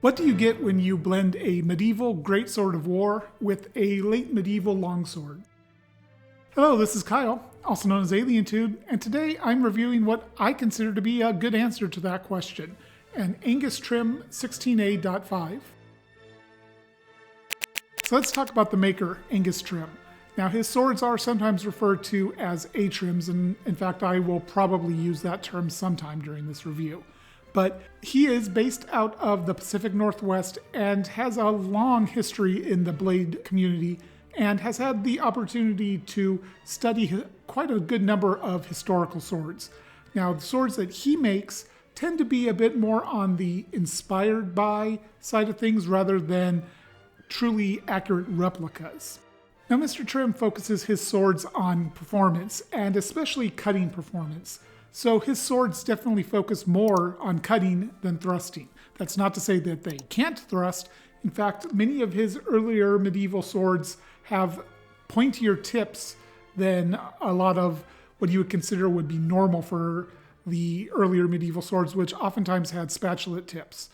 What do you get when you blend a medieval greatsword of war with a late medieval longsword? Hello, this is Kyle, also known as AlienTube, and today I'm reviewing what I consider to be a good answer to that question, an Angus Trim 16A.5. So let's talk about the maker, Angus Trim. Now his swords are sometimes referred to as A-trims, and in fact I will probably use that term sometime during this review. But he is based out of the Pacific Northwest and has a long history in the blade community and has had the opportunity to study quite a good number of historical swords. Now, the swords that he makes tend to be a bit more on the inspired by side of things rather than truly accurate replicas. Now, Mr. Trim focuses his swords on performance, and especially cutting performance. So his swords definitely focus more on cutting than thrusting. That's not to say that they can't thrust. In fact, many of his earlier medieval swords have pointier tips than a lot of what you would consider would be normal for the earlier medieval swords, which oftentimes had spatulate tips.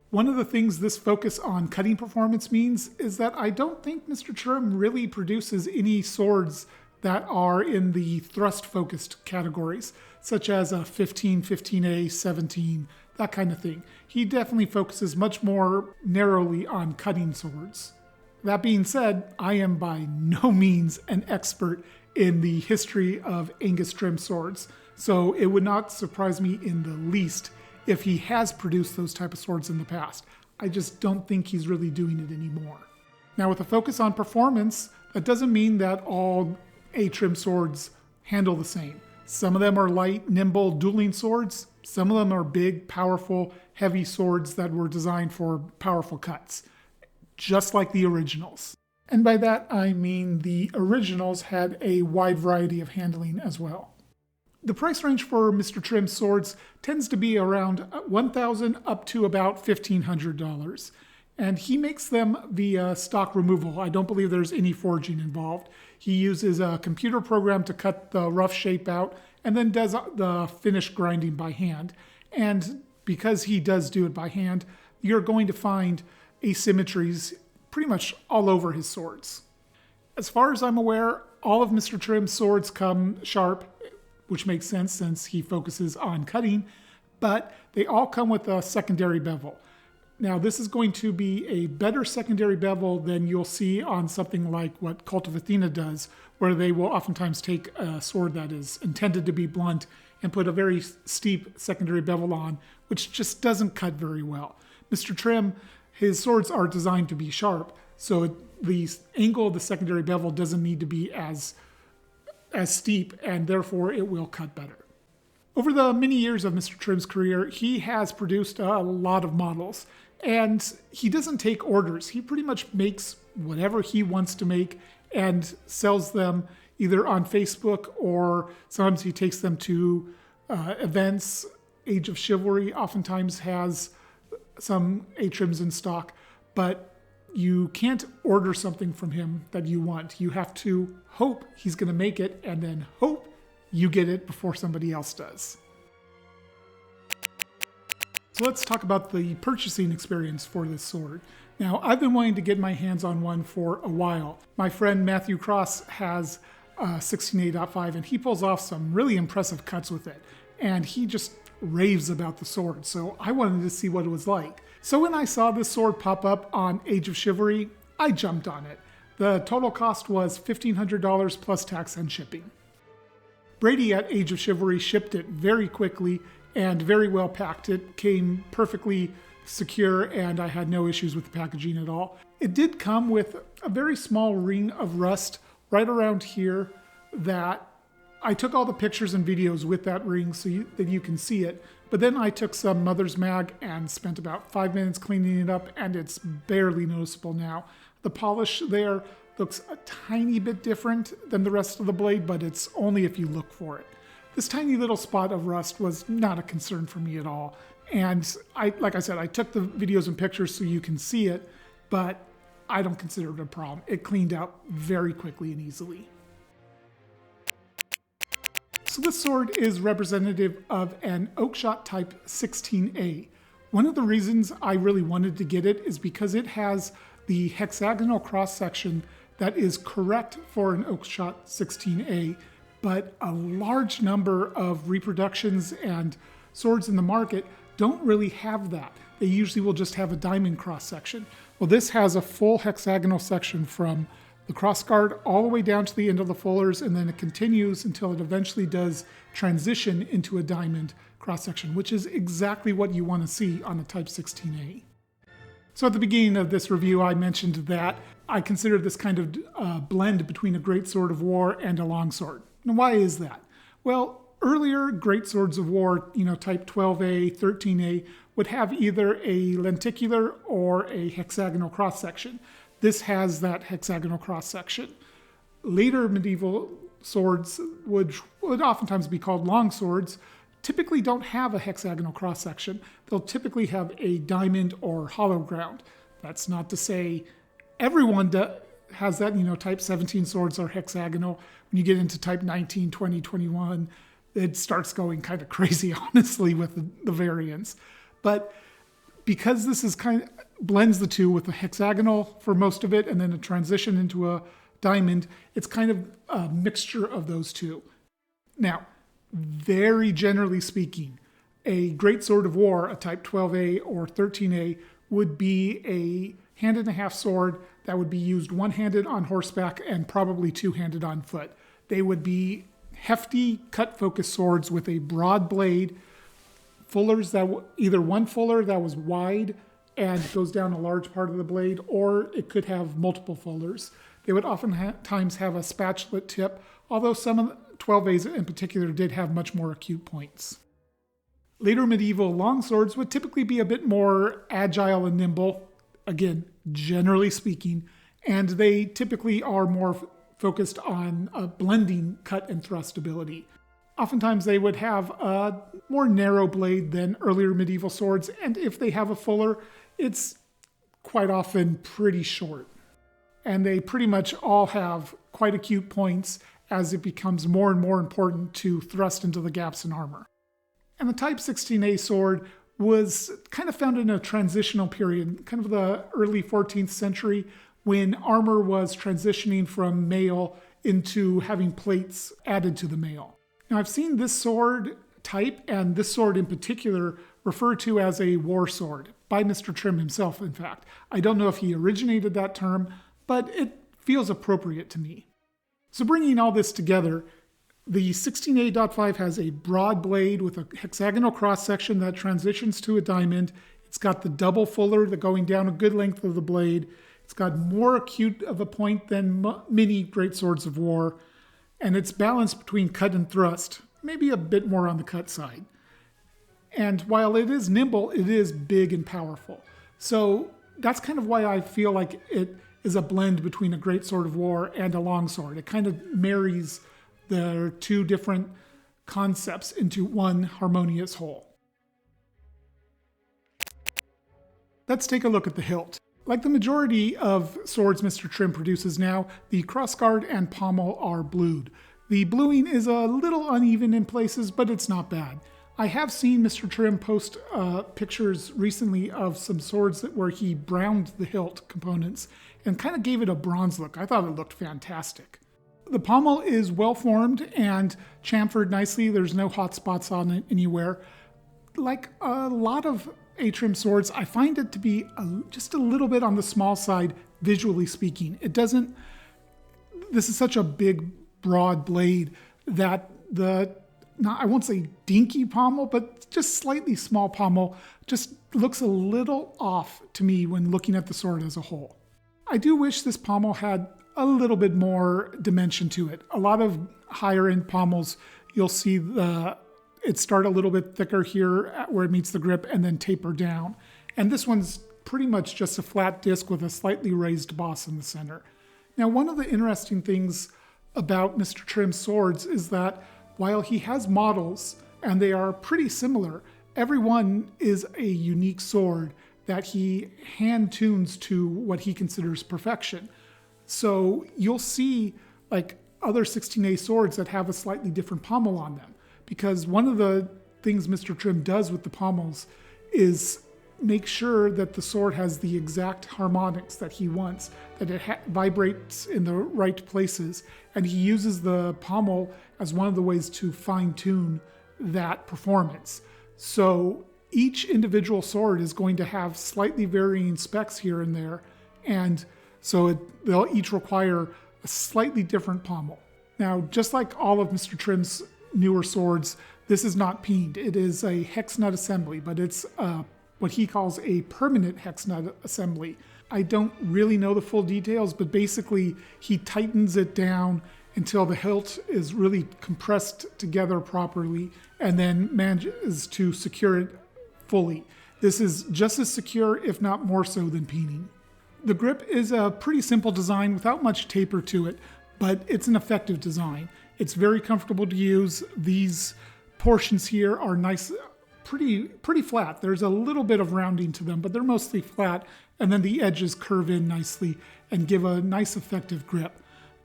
One of the things this focus on cutting performance means is that I don't think Mr. Trim really produces any swords that are in the thrust-focused categories, such as a 15, 15A, 17, that kind of thing. He definitely focuses much more narrowly on cutting swords. That being said, I am by no means an expert in the history of Angus Trim swords, so it would not surprise me in the least if he has produced those type of swords in the past. I just don't think he's really doing it anymore. Now, with a focus on performance, that doesn't mean that all A-trim swords handle the same. Some of them are light, nimble, dueling swords. Some of them are big, powerful, heavy swords that were designed for powerful cuts, just like the originals. And by that, I mean the originals had a wide variety of handling as well. The price range for Mr. Trim's swords tends to be around $1,000 up to about $1,500. And he makes them via stock removal. I don't believe there's any forging involved. He uses a computer program to cut the rough shape out and then does the finished grinding by hand. And because he does do it by hand, you're going to find asymmetries pretty much all over his swords. As far as I'm aware, all of Mr. Trim's swords come sharp, which makes sense since he focuses on cutting, but they all come with a secondary bevel. Now, this is going to be a better secondary bevel than you'll see on something like what Cult of Athena does, where they will oftentimes take a sword that is intended to be blunt and put a very steep secondary bevel on, which just doesn't cut very well. Mr. Trim, his swords are designed to be sharp, so the angle of the secondary bevel doesn't need to be as steep, and therefore it will cut better. Over the many years of Mr. Trim's career, he has produced a lot of models. And he doesn't take orders. He pretty much makes whatever he wants to make and sells them either on Facebook or sometimes he takes them to events. Age of Chivalry oftentimes has some A-trims in stock, but you can't order something from him that you want. You have to hope he's going to make it and then hope you get it before somebody else does. So let's talk about the purchasing experience for this sword. Now, I've been wanting to get my hands on one for a while. My friend Matthew Cross has a 16A.5 and he pulls off some really impressive cuts with it. And he just raves about the sword, so I wanted to see what it was like. So when I saw this sword pop up on Age of Chivalry, I jumped on it. The total cost was $1,500 plus tax and shipping. Brady at Age of Chivalry shipped it very quickly and very well packed. It came perfectly secure and I had no issues with the packaging at all. It did come with a very small ring of rust right around here that I took all the pictures and videos with that ring so that you can see it. But then I took some Mother's Mag and spent about 5 minutes cleaning it up and it's barely noticeable now. The polish there looks a tiny bit different than the rest of the blade, but it's only if you look for it. This tiny little spot of rust was not a concern for me at all. And like I said, I took the videos and pictures so you can see it, but I don't consider it a problem. It cleaned out very quickly and easily. So this sword is representative of an Oakshot Type 16A. One of the reasons I really wanted to get it is because it has the hexagonal cross-section that is correct for an Oakshott 16A, but a large number of reproductions and swords in the market don't really have that. They usually will just have a diamond cross-section. Well, this has a full hexagonal section from the crossguard all the way down to the end of the fullers, and then it continues until it eventually does transition into a diamond cross-section, which is exactly what you want to see on a Type 16A. So at the beginning of this review, I mentioned that I consider this kind of blend between a great sword of war and a longsword. Now, why is that? Well, earlier great swords of war, Type 12A, 13A, would have either a lenticular or a hexagonal cross-section. This has that hexagonal cross-section. Later medieval swords, which would oftentimes be called long swords, typically don't have a hexagonal cross-section. They'll typically have a diamond or hollow ground. That's not to say everyone has that. Type 17 swords are hexagonal. When you get into Type 19, 20, 21, it starts going kind of crazy, honestly, with the variants. But because this is kind of blends the two with a hexagonal for most of it and then a transition into a diamond, it's kind of a mixture of those two. Now, very generally speaking, a great sword of war, a Type 12A or 13A, would be a hand-and-a-half sword that would be used one-handed on horseback and probably two-handed on foot. They would be hefty, cut-focused swords with a broad blade, fullers that either one fuller that was wide and goes down a large part of the blade, or it could have multiple fullers. They would oftentimes have a spatula tip, although some of the 12As in particular did have much more acute points. Later medieval longswords would typically be a bit more agile and nimble, again, generally speaking, and they typically are more focused on blending cut and thrust ability. Oftentimes they would have a more narrow blade than earlier medieval swords, and if they have a fuller, it's quite often pretty short. And they pretty much all have quite acute points as it becomes more and more important to thrust into the gaps in armor. And the Type 16A sword was kind of found in a transitional period, kind of the early 14th century, when armor was transitioning from mail into having plates added to the mail. Now, I've seen this sword type, and this sword in particular, referred to as a war sword, by Mr. Trim himself, in fact. I don't know if he originated that term, but it feels appropriate to me. So bringing all this together, the 16A.5 has a broad blade with a hexagonal cross-section that transitions to a diamond. It's got the double fuller that going down a good length of the blade. It's got more acute of a point than many great swords of war. And it's balanced between cut and thrust, maybe a bit more on the cut side. And while it is nimble, it is big and powerful. So that's kind of why I feel like it is a blend between a great sword of war and a longsword. It kind of marries the two different concepts into one harmonious whole. Let's take a look at the hilt. Like the majority of swords Mr. Trim produces now, the crossguard and pommel are blued. The bluing is a little uneven in places, but it's not bad. I have seen Mr. Trim post pictures recently of some swords where he browned the hilt components and kind of gave it a bronze look. I thought it looked fantastic. The pommel is well formed and chamfered nicely. There's no hot spots on it anywhere. Like a lot of A-trim swords, I find it to be just a little bit on the small side, visually speaking. This is such a big, broad blade that I won't say dinky pommel, but just slightly small pommel just looks a little off to me when looking at the sword as a whole. I do wish this pommel had a little bit more dimension to it. A lot of higher end pommels, you'll see it start a little bit thicker here where it meets the grip and then taper down. And this one's pretty much just a flat disc with a slightly raised boss in the center. Now, one of the interesting things about Mr. Trim's swords is that while he has models and they are pretty similar, every one is a unique sword that he hand tunes to what he considers perfection. So you'll see like other 16A swords that have a slightly different pommel on them, because one of the things Mr. Trim does with the pommels is make sure that the sword has the exact harmonics that he wants, that it vibrates in the right places, and he uses the pommel as one of the ways to fine-tune that performance. So each individual sword is going to have slightly varying specs here and there, and so they'll each require a slightly different pommel. Now, just like all of Mr. Trim's newer swords, this is not peened. It is a hex nut assembly, but it's what he calls a permanent hex nut assembly. I don't really know the full details, but basically he tightens it down until the hilt is really compressed together properly and then manages to secure it fully. This is just as secure, if not more so, than peening. The grip is a pretty simple design without much taper to it, but it's an effective design. It's very comfortable to use. These portions here are nice, pretty flat. There's a little bit of rounding to them, but they're mostly flat, and then the edges curve in nicely and give a nice effective grip.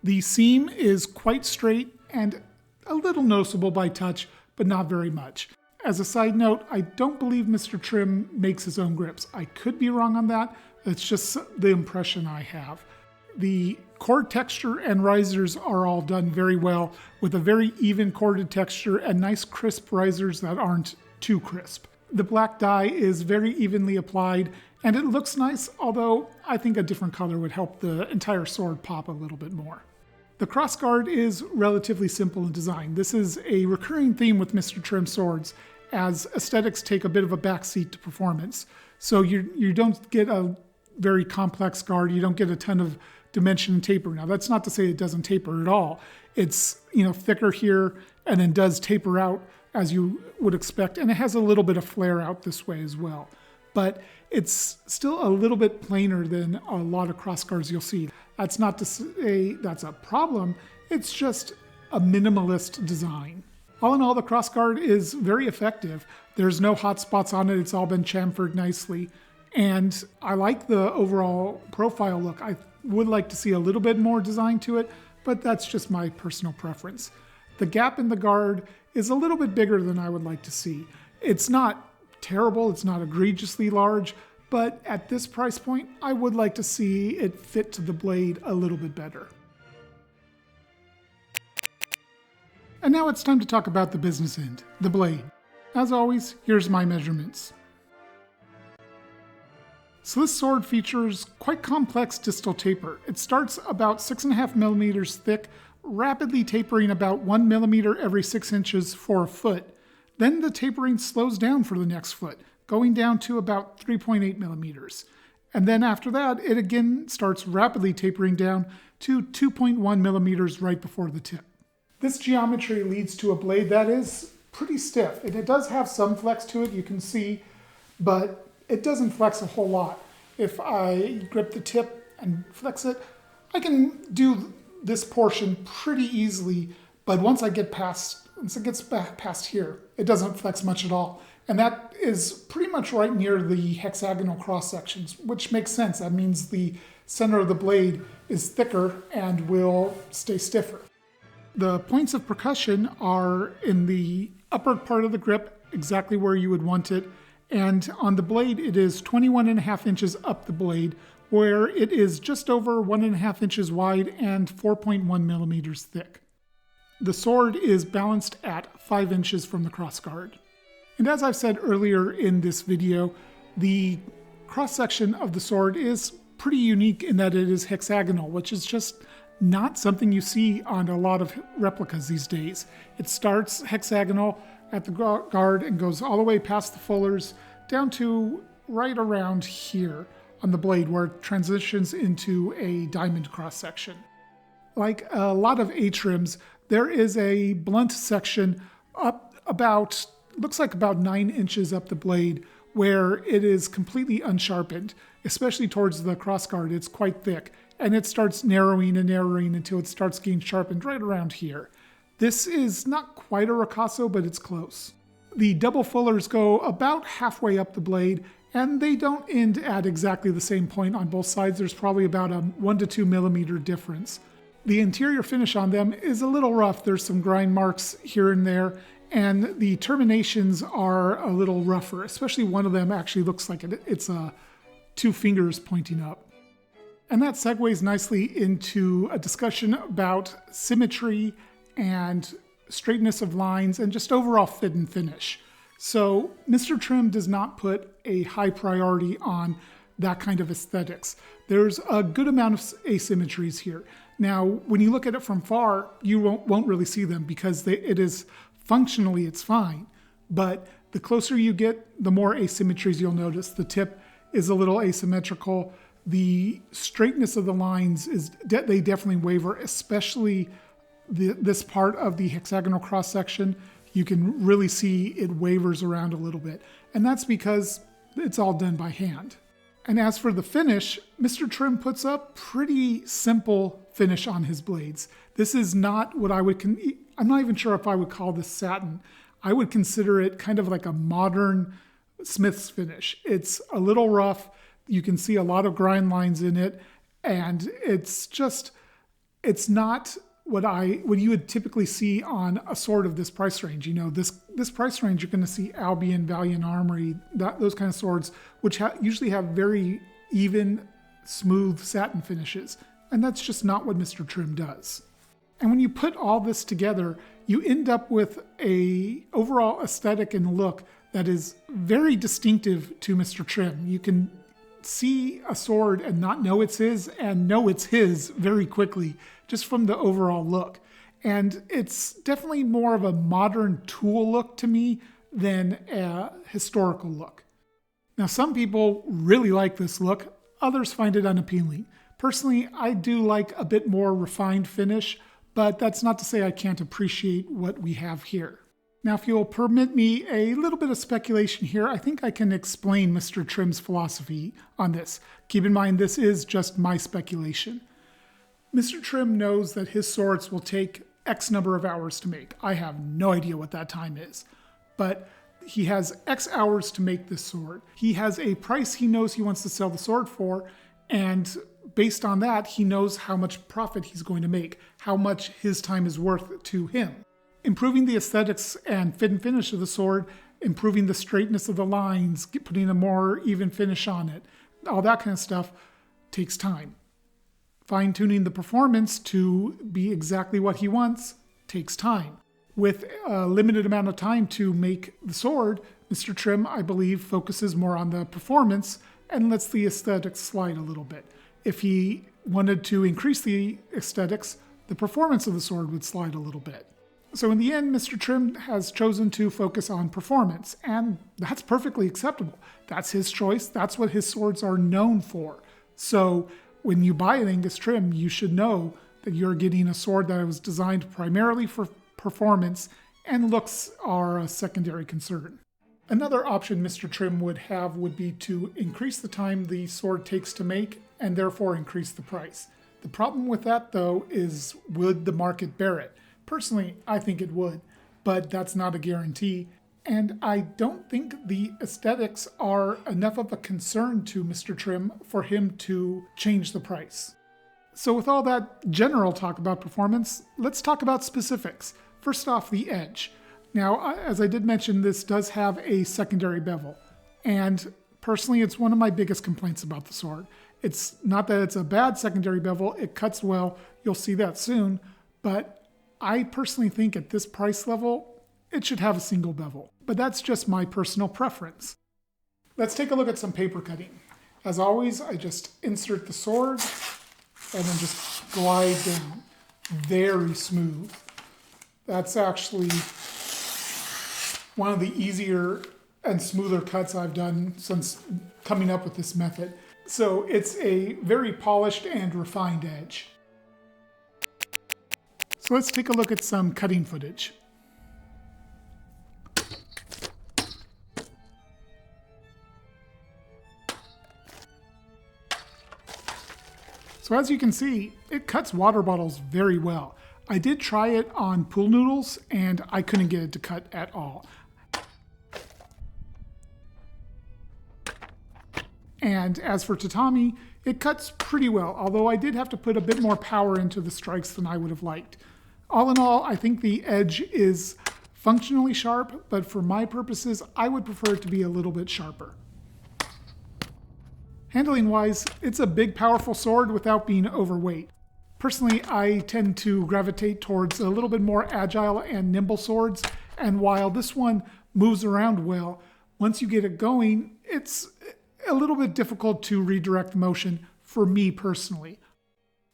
The seam is quite straight and a little noticeable by touch, but not very much. As a side note, I don't believe Mr. Trim makes his own grips. I could be wrong on that. It's just the impression I have. The cord texture and risers are all done very well, with a very even corded texture and nice crisp risers that aren't too crisp. The black dye is very evenly applied, and it looks nice, although I think a different color would help the entire sword pop a little bit more. The crossguard is relatively simple in design. This is a recurring theme with Mr. Trim swords, as aesthetics take a bit of a backseat to performance. So you don't get a very complex guard, you don't get a ton of dimension and taper. Now, that's not to say it doesn't taper at all. It's, thicker here and then does taper out as you would expect, and it has a little bit of flare out this way as well. But it's still a little bit plainer than a lot of crossguards you'll see. That's not to say that's a problem, it's just a minimalist design. All in all, the crossguard is very effective. There's no hot spots on it, it's all been chamfered nicely. And I like the overall profile look. I would like to see a little bit more design to it, but that's just my personal preference. The gap in the guard is a little bit bigger than I would like to see. It's not terrible, it's not egregiously large, but at this price point, I would like to see it fit to the blade a little bit better. And now it's time to talk about the business end, the blade. As always, here's my measurements. So this sword features quite complex distal taper. It starts about 6.5 millimeters thick, rapidly tapering about 1 millimeter every 6 inches for a foot. Then the tapering slows down for the next foot, going down to about 3.8 millimeters. And then after that, it again starts rapidly tapering down to 2.1 millimeters right before the tip. This geometry leads to a blade that is pretty stiff. And it does have some flex to it, you can see, but it doesn't flex a whole lot. If I grip the tip and flex it, I can do this portion pretty easily, but once it gets past here, it doesn't flex much at all. And that is pretty much right near the hexagonal cross sections, which makes sense. That means the center of the blade is thicker and will stay stiffer. The points of percussion are in the upper part of the grip, exactly where you would want it. And on the blade, it is 21.5 inches up the blade, where it is just over 1.5 inches wide and 4.1 millimeters thick. The sword is balanced at 5 inches from the crossguard. And as I've said earlier in this video, the cross-section of the sword is pretty unique in that it is hexagonal, which is just not something you see on a lot of replicas these days. It starts hexagonal at the guard and goes all the way past the fullers down to right around here on the blade where it transitions into a diamond cross section. Like a lot of A-trims, there is a blunt section up about, looks like about 9 inches up the blade where it is completely unsharpened, especially towards the crossguard. It's quite thick, and it starts narrowing and narrowing until it starts getting sharpened right around here. This is not quite a ricasso, but it's close. The double fullers go about halfway up the blade, and they don't end at exactly the same point on both sides. There's probably about a 1 to 2 millimeter difference. The interior finish on them is a little rough. There's some grind marks here and there, and the terminations are a little rougher, especially one of them actually looks like it's two fingers pointing up. And that segues nicely into a discussion about symmetry and straightness of lines and just overall fit and finish. So Mr. Trim does not put a high priority on that kind of aesthetics. There's a good amount of asymmetries here. Now, when you look at it from far, you won't really see them because it is functionally it's fine. But the closer you get, the more asymmetries you'll notice. The tip is a little asymmetrical. The straightness of the lines they definitely waver, especially this part of the hexagonal cross section. You can really see it wavers around a little bit. And that's because it's all done by hand. And as for the finish, Mr. Trim puts a pretty simple finish on his blades. This is not what I'm not even sure if I would call this satin. I would consider it kind of like a modern smith's finish. It's a little rough. You can see a lot of grind lines in it. And it's not what you would typically see on a sword of this price range. You know, this price range, you're going to see Albion, Valiant Armory, those kind of swords, which usually have very even, smooth satin finishes. And that's just not what Mr. Trim does. And when you put all this together, you end up with a overall aesthetic and look that is very distinctive to Mr. Trim. You can see a sword and not know it's his, and know it's his very quickly, just from the overall look. And it's definitely more of a modern tool look to me than a historical look. Now, some people really like this look, others find it unappealing. Personally, I do like a bit more refined finish, but that's not to say I can't appreciate what we have here. Now, if you'll permit me a little bit of speculation here, I think I can explain Mr. Trim's philosophy on this. Keep in mind, this is just my speculation. Mr. Trim knows that his swords will take X number of hours to make. I have no idea what that time is, but he has X hours to make this sword. He has a price he knows he wants to sell the sword for, and based on that, he knows how much profit he's going to make, how much his time is worth to him. Improving the aesthetics and fit and finish of the sword, improving the straightness of the lines, putting a more even finish on it, all that kind of stuff takes time. Fine-tuning the performance to be exactly what he wants takes time. With a limited amount of time to make the sword, Mr. Trim, I believe, focuses more on the performance and lets the aesthetics slide a little bit. If he wanted to increase the aesthetics, the performance of the sword would slide a little bit. So in the end, Mr. Trim has chosen to focus on performance, and that's perfectly acceptable. That's his choice. That's what his swords are known for. So when you buy an Angus Trim, you should know that you're getting a sword that was designed primarily for performance, and looks are a secondary concern. Another option Mr. Trim would have would be to increase the time the sword takes to make, and therefore increase the price. The problem with that, though, is would the market bear it? Personally, I think it would, but that's not a guarantee. And I don't think the aesthetics are enough of a concern to Mr. Trim for him to change the price. So with all that general talk about performance, let's talk about specifics. First off, the edge. Now, as I did mention, this does have a secondary bevel. And personally, it's one of my biggest complaints about the sword. It's not that it's a bad secondary bevel, it cuts well, you'll see that soon, but I personally think at this price level, it should have a single bevel. But that's just my personal preference. Let's take a look at some paper cutting. As always, I just insert the sword and then just glide down. Very smooth. That's actually one of the easier and smoother cuts I've done since coming up with this method. So it's a very polished and refined edge. So let's take a look at some cutting footage. So as you can see, it cuts water bottles very well. I did try it on pool noodles and I couldn't get it to cut at all. And as for tatami, it cuts pretty well, although I did have to put a bit more power into the strikes than I would have liked. All in all, I think the edge is functionally sharp, but for my purposes, I would prefer it to be a little bit sharper. Handling wise, it's a big, powerful sword without being overweight. Personally, I tend to gravitate towards a little bit more agile and nimble swords, and while this one moves around well, once you get it going, it's a little bit difficult to redirect motion for me personally.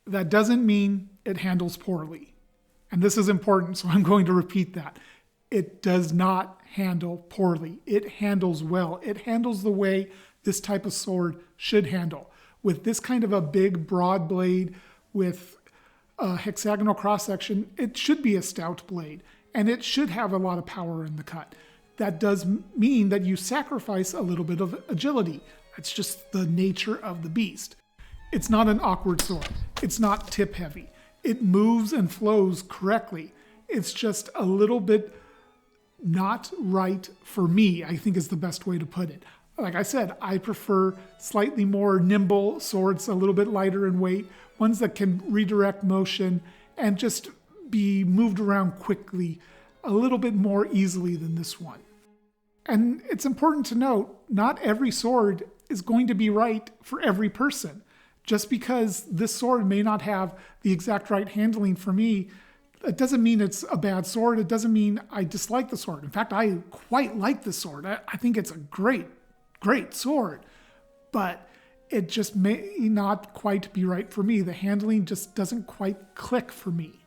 That doesn't mean it handles poorly. And this is important, so I'm going to repeat that. It does not handle poorly. It handles well. It handles the way this type of sword should handle. With this kind of a big, broad blade with a hexagonal cross-section, it should be a stout blade, and it should have a lot of power in the cut. That does mean that you sacrifice a little bit of agility. That's just the nature of the beast. It's not an awkward sword. It's not tip-heavy. It moves and flows correctly. It's just a little bit not right for me, I think is the best way to put it. Like I said, I prefer slightly more nimble swords, a little bit lighter in weight, ones that can redirect motion and just be moved around quickly a little bit more easily than this one. And it's important to note, not every sword is going to be right for every person. Just because this sword may not have the exact right handling for me, it doesn't mean it's a bad sword. It doesn't mean I dislike the sword. In fact, I quite like the sword. I think it's a great sword, but it just may not quite be right for me. The handling just doesn't quite click for me.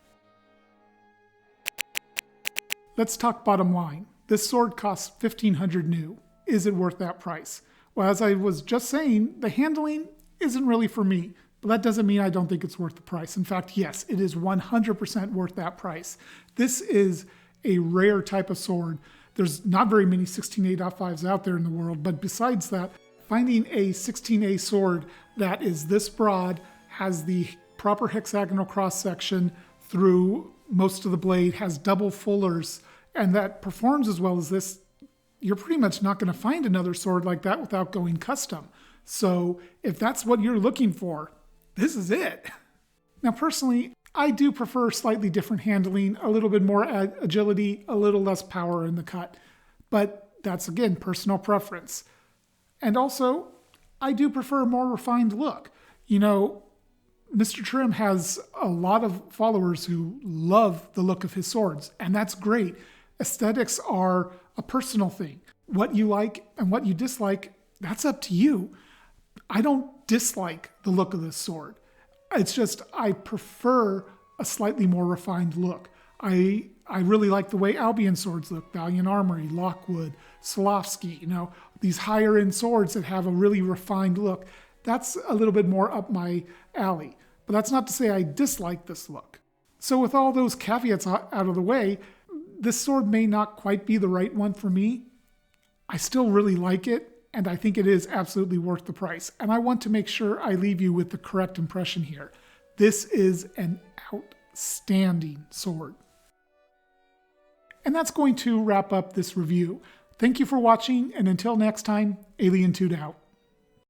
Let's talk bottom line. This sword costs $1,500 new. Is it worth that price? Well, as I was just saying, the handling isn't really for me, but that doesn't mean I don't think it's worth the price. In fact, yes, it is 100% worth that price. This is a rare type of sword. There's not very many 16A 8.5s out there in the world, but besides that, finding a 16A sword that is this broad, has the proper hexagonal cross-section through most of the blade, has double fullers, and that performs as well as this, you're pretty much not going to find another sword like that without going custom. So if that's what you're looking for, this is it. Now personally, I do prefer slightly different handling, a little bit more agility, a little less power in the cut. But that's again, personal preference. And also, I do prefer a more refined look. You know, Mr. Trim has a lot of followers who love the look of his swords, and that's great. Aesthetics are a personal thing. What you like and what you dislike, that's up to you. I don't dislike the look of this sword. It's just I prefer a slightly more refined look. I really like the way Albion swords look, Valiant Armory, Lockwood, Swarovski, these higher end swords that have a really refined look. That's a little bit more up my alley. But that's not to say I dislike this look. So with all those caveats out of the way, this sword may not quite be the right one for me. I still really like it, and I think it is absolutely worth the price. And I want to make sure I leave you with the correct impression here. This is an outstanding sword. And that's going to wrap up this review. Thank you for watching, and until next time, Alien Toot out.